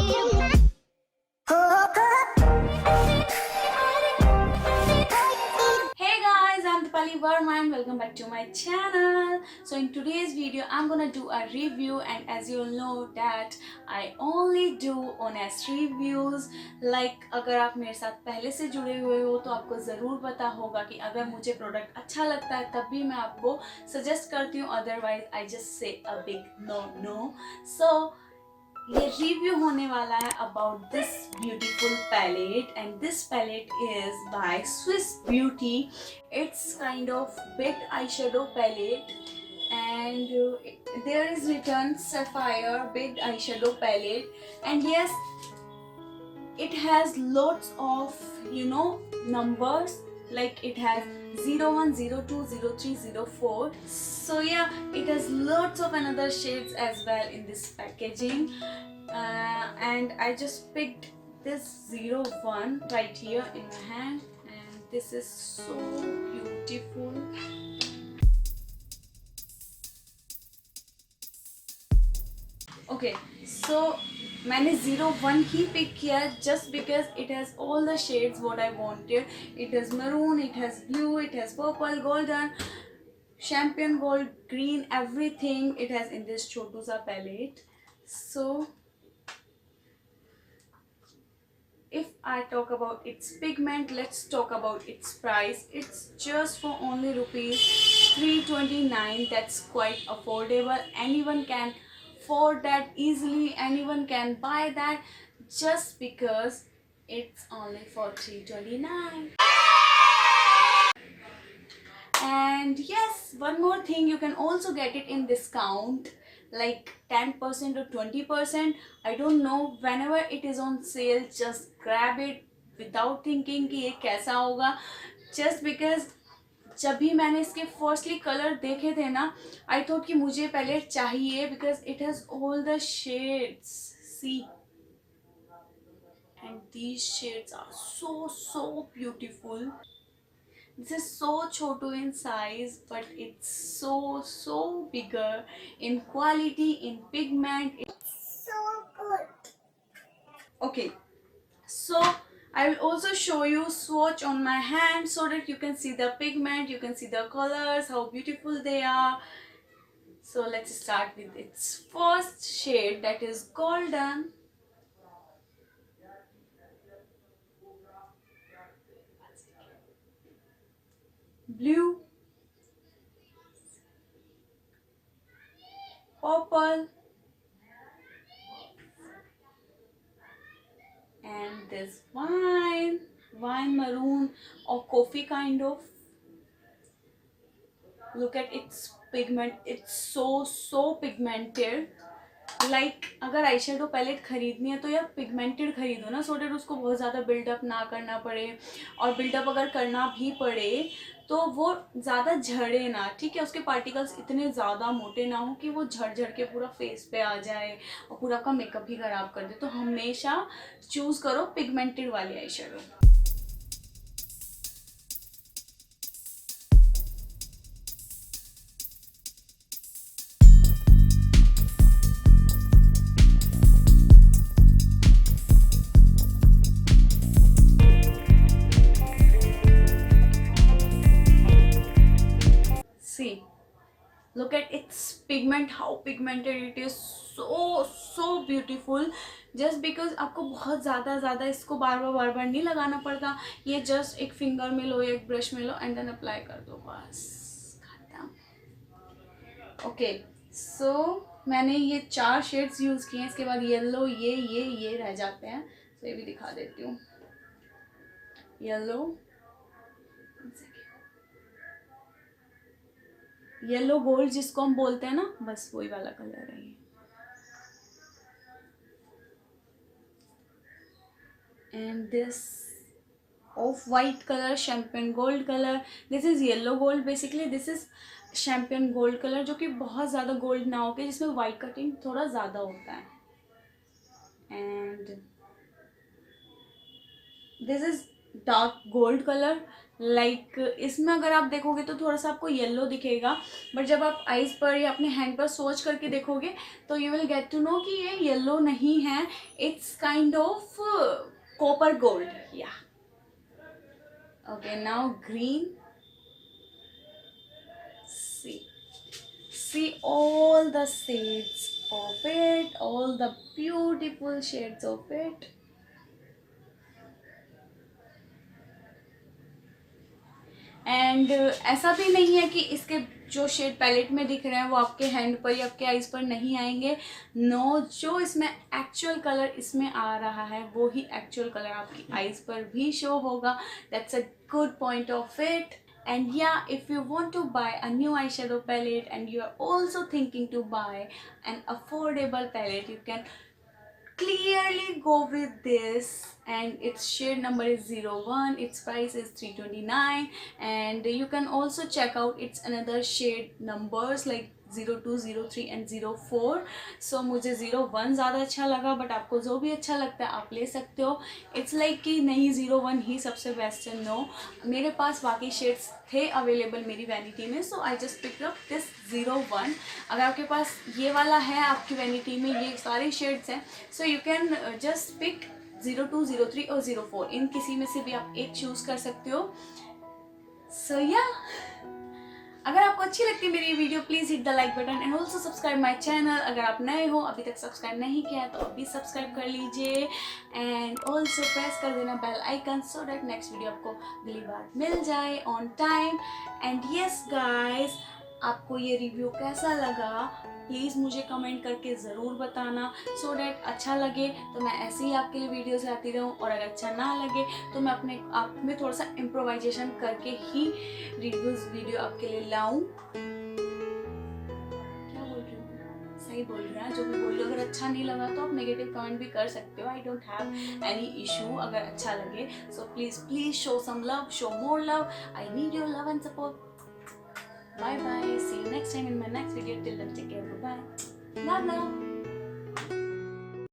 Hey guys, I'm Dipali Verma and welcome back to my channel. So in today's video I'm gonna do a review, and as you all know that I only do honest reviews. Like अगर आप मेरे साथ पहले से जुड़े हुए हो तो आपको ज़रूर पता होगा कि अगर मुझे प्रोडक्ट अच्छा लगता है तब भी मैं आपको सजेस्ट करती हूँ, otherwise I just say a big no. सो ये रिव्यू होने वाला है about this beautiful palette, and this palette is by Swiss beauty. It's kind of big eyeshadow palette, and there is written sapphire big eyeshadow palette, and yes, it has lots of numbers, like it has 01, 02, 03, 04. So yeah, it has lots of another shades as well in this packaging, and I just picked this 01 right here in my hand, and this is so beautiful. Okay, so मैंने 01 ही pick किया just because it has all the shades what I wanted. It has maroon, it has blue, it has purple, golden, champagne gold, green, everything it has in this छोटू सा palette. So if I talk about its pigment, let's talk about its price. It's just for only rupees 329. That's quite affordable. Anyone can afford that easily. Anyone can buy that just because it's only for 329. And yes, one more thing, you can also get it in discount, like 10% or 20%. I don't know, whenever it is on sale just grab it without thinking कि ये कैसा होगा. Just because जब भी मैंने इसके firstly colour देखे थे ना, आई थॉट कि मुझे पहले चाहिए because it has all the shades. See, and these shades are so beautiful. This is so chotu in size, but it's so bigger in quality, in pigment. It's so good. Okay, so I will also show you swatch on my hand so that you can see the pigment, you can see the colors, how beautiful they are. So let's start with its first shade, that is golden. Blue, purple, and this wine maroon or coffee kind of. Look at its pigment, it's so pigmented. Like अगर eye shadow palette खरीदनी है तो यार pigmented खरीदो ना, सो date उसको बहुत ज़्यादा बिल्डअप ना करना पड़े, और बिल्डअप अगर करना भी पड़े तो वो ज़्यादा झड़े ना. ठीक है, उसके पार्टिकल्स इतने ज़्यादा मोटे ना हो कि वो झड़ के पूरा फेस पे आ जाए और पूरा आपका मेकअप ही ख़राब कर दे. तो हमेशा चूज़ करो पिगमेंटेड वाली eye shadow. See, look at its pigment, how pigmented it is, so beautiful. Just because आपको बहुत ज़्यादा इसको बार बार नहीं लगाना पड़ता. ये जस्ट एक फिंगर में लो, एक ब्रश में लो एंड देन अप्लाई कर दो, बस खत्म. ओके, सो मैंने ये 4 शेड्स यूज़ किए हैं. इसके बाद येलो, ये रह जाते हैं, तो ये भी दिखा देती हूँ. येलो गोल्ड जिसको हम बोलते हैं ना, बस वही वाला कलर है ये. And this of white colour, champagne gold colour. This is yellow gold. Basically this is champagne gold colour, जो कि बहुत ज़्यादा गोल्ड ना होके जिसमें वाइट कटिंग थोड़ा ज़्यादा होता है. And this is dark gold colour. Like इसमें अगर आप देखोगे तो थोड़ा सा आपको येलो दिखेगा, बट जब आप आईज पर या अपने हैंड पर सोच करके देखोगे तो you will get to know कि ये येलो नहीं है, it's kind of copper gold. या okay, now green. See all the shades of it, all the beautiful shades of it. And ऐसा भी नहीं है कि इसके जो शेड पैलेट में दिख रहे हैं वो आपके हैंड पर या आपके आईज पर नहीं आएंगे। नो, जो इसमें एक्चुअल कलर इसमें आ रहा है वो ही एक्चुअल कलर आपकी आईज पर भी शो होगा। That's a good point of it. And yeah, if you want to buy a new eyeshadow palette and you are also thinking to buy an affordable palette, you can clearly go with this. And its shade number is 01, its price is 329, and you can also check out its another shade numbers like 02, 03 and 04. So मुझे 01 ज़्यादा अच्छा लगा, but आपको जो भी अच्छा लगता है आप ले सकते हो. इट्स लाइक कि नहीं 01 ही सबसे बेस्ट है. नो, मेरे पास बाकी शेड्स थे अवेलेबल मेरी वैनिटी में, so I just pick up this 01. अगर आपके पास ये वाला है आपकी वैनिटी में, ये सारे शेड्स हैं, so you can just pick 02, 03 और 04. इन किसी में से भी आप एक चूज़ कर सकते हो. सो या, अगर आपको अच्छी लगती है मेरी ये video, please hit the like button and also subscribe my channel. अगर आप नए हो, अभी तक सब्सक्राइब नहीं किया है तो अभी सब्सक्राइब कर लीजिए एंड ऑल्सो प्रेस कर देना bell icon so that next video आपको अगली बार मिल जाए on time. And yes guys, आपको ये रिव्यू कैसा लगा प्लीज़ मुझे कमेंट करके ज़रूर बताना, सो डैट अच्छा लगे तो मैं ऐसे ही आपके लिए वीडियोस लाती रहूँ, और अगर अच्छा ना लगे तो मैं अपने आप में थोड़ा सा इम्प्रोवाइजेशन करके ही रिव्यूज़ वीडियो आपके लिए लाऊं. क्या बोल रही हूँ, सही बोल रही हूँ. जो भी बोल रही हूँ, अगर अच्छा नहीं लगा तो आप नेगेटिव कमेंट भी कर सकते हो. I don't have any issue अगर अच्छा लगे. So please show some love, show more love. I need your love and support. Bye bye. See you next time in my next video. Till then, take care. Bye bye. Love, love.